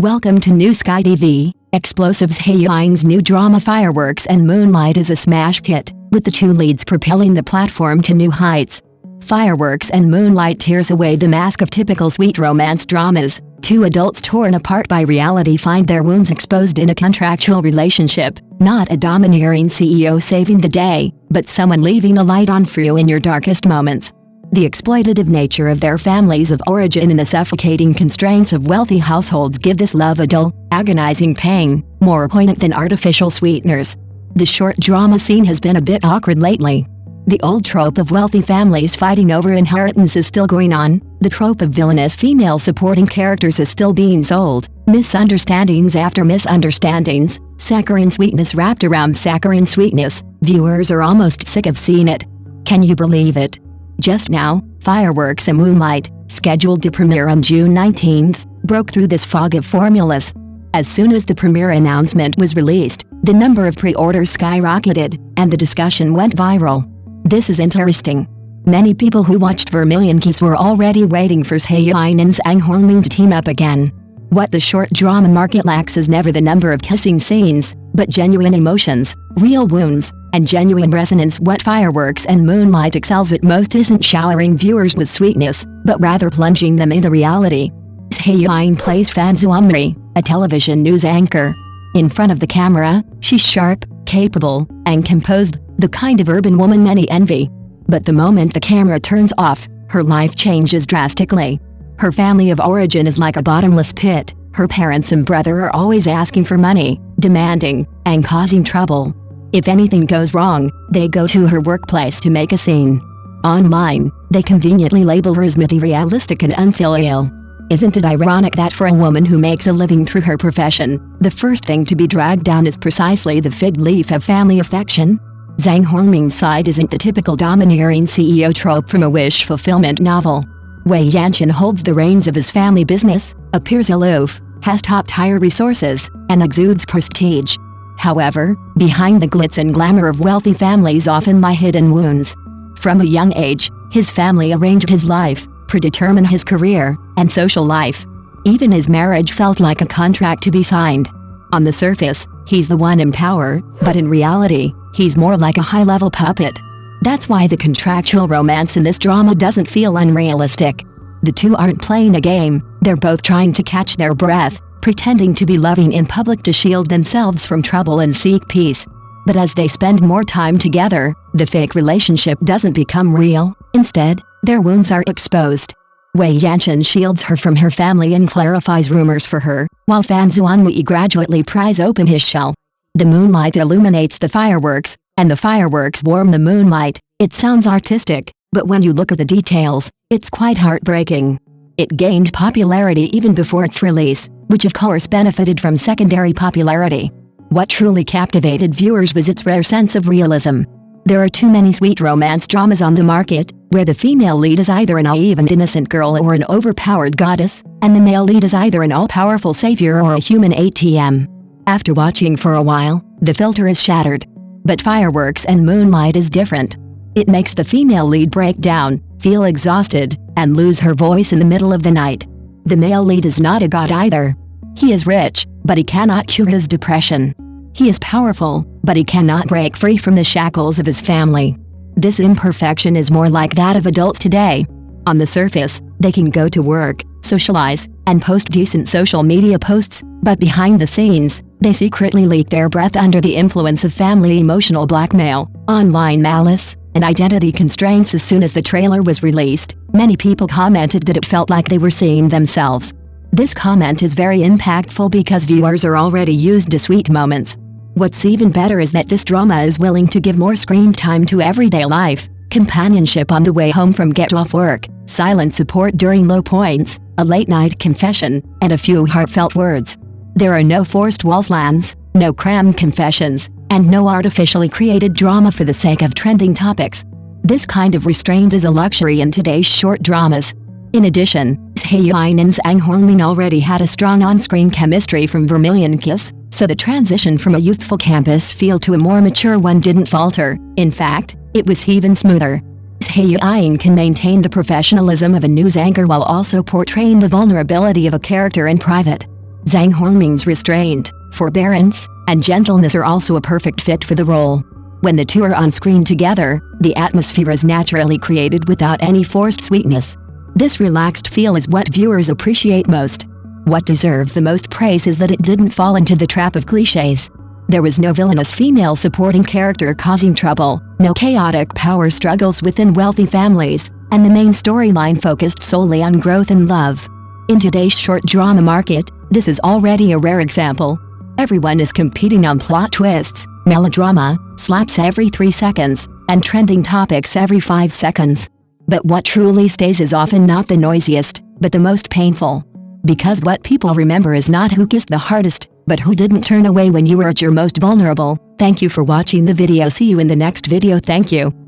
Welcome to New Sky TV. Explosives. Zhai Yiying's new drama Fireworks and Moonlight is a smash hit, with the two leads propelling the platform to new heights. Fireworks and Moonlight tears away the mask of typical sweet romance dramas. Two adults torn apart by reality find their wounds exposed in a contractual relationship, not a domineering CEO saving the day, but someone leaving a light on for you in your darkest moments. The exploitative nature of their families of origin and the suffocating constraints of wealthy households give this love a dull, agonizing pain, more poignant than artificial sweeteners. The short drama scene has been a bit awkward lately. The old trope of wealthy families fighting over inheritance is still going on, the trope of villainous female supporting characters is still being sold, misunderstandings after misunderstandings, saccharine sweetness wrapped around saccharine sweetness. Viewers are almost sick of seeing it. Can you believe it? Just now, Fireworks and Moonlight, scheduled to premiere on June 19th, broke through this fog of formulas. As soon as the premiere announcement was released, the number of pre-orders skyrocketed, and the discussion went viral. This is interesting. Many people who watched Vermilion Kiss were already waiting for Zhai Yiying and Zhang Hongming to team up again. What the short drama market lacks is never the number of kissing scenes, but genuine emotions, real wounds, and genuine resonance. What Fireworks and Moonlight excels at most isn't showering viewers with sweetness, but rather plunging them into reality. Zhai Yiying plays Fan Zhuangmei, a television news anchor. In front of the camera, she's sharp, capable, and composed, the kind of urban woman many envy. But the moment the camera turns off, her life changes drastically. Her family of origin is like a bottomless pit. Her parents and brother are always asking for money, demanding, and causing trouble. If anything goes wrong, they go to her workplace to make a scene. Online, they conveniently label her as materialistic and unfilial. Isn't it ironic that for a woman who makes a living through her profession, the first thing to be dragged down is precisely the fig leaf of family affection? Zhang Hongming's side isn't the typical domineering CEO trope from a wish fulfillment novel. Wei Yanqian holds the reins of his family business, appears aloof, has top-tier resources, and exudes prestige. However, behind the glitz and glamour of wealthy families often lie hidden wounds. From a young age, his family arranged his life, predetermined his career, and social life. Even his marriage felt like a contract to be signed. On the surface, he's the one in power, but in reality, he's more like a high-level puppet. That's why the contractual romance in this drama doesn't feel unrealistic. The two aren't playing a game, they're both trying to catch their breath, pretending to be loving in public to shield themselves from trouble and seek peace. But as they spend more time together, the fake relationship doesn't become real. Instead, their wounds are exposed. Wei Yanqian shields her from her family and clarifies rumors for her, while Fan Zhuangmei gradually pries open his shell. The moonlight illuminates the fireworks, and the fireworks warm the moonlight. It sounds artistic, but when you look at the details, it's quite heartbreaking. It gained popularity even before its release, which of course benefited from secondary popularity. What truly captivated viewers was its rare sense of realism. There are too many sweet romance dramas on the market, where the female lead is either a naive and innocent girl or an overpowered goddess, and the male lead is either an all-powerful savior or a human ATM. After watching for a while, the filter is shattered. But Fireworks and Moonlight is different. It makes the female lead break down, feel exhausted, and lose her voice in the middle of the night. The male lead is not a god either. He is rich, but he cannot cure his depression. He is powerful, but he cannot break free from the shackles of his family. This imperfection is more like that of adults today. On the surface, they can go to work, socialize, and post decent social media posts, but behind the scenes, they secretly leak their breath under the influence of family emotional blackmail, online malice, and identity constraints. As soon as the trailer was released, many people commented that it felt like they were seeing themselves. This comment is very impactful because viewers are already used to sweet moments. What's even better is that this drama is willing to give more screen time to everyday life, companionship on the way home from get-off work, silent support during low points, a late-night confession, and a few heartfelt words. There are no forced wall slams, no crammed confessions, and no artificially created drama for the sake of trending topics. This kind of restraint is a luxury in today's short dramas. In addition, Zhai Yiying and Zhang Hongming already had a strong on-screen chemistry from Vermilion Kiss, so the transition from a youthful campus feel to a more mature one didn't falter. In fact, it was even smoother. Zhai Yiying can maintain the professionalism of a news anchor while also portraying the vulnerability of a character in private. Zhang Hongming's restraint, forbearance, and gentleness are also a perfect fit for the role. When the two are on screen together, the atmosphere is naturally created without any forced sweetness. This relaxed feel is what viewers appreciate most. What deserves the most praise is that it didn't fall into the trap of cliches. There was no villainous female supporting character causing trouble, no chaotic power struggles within wealthy families, and the main storyline focused solely on growth and love. In today's short drama market, this is already a rare example. Everyone is competing on plot twists, melodrama, slaps every 3 seconds, and trending topics every 5 seconds. But what truly stays is often not the noisiest, but the most painful. Because what people remember is not who kissed the hardest, but who didn't turn away when you were at your most vulnerable. Thank you for watching the video. See you in the next video. Thank you.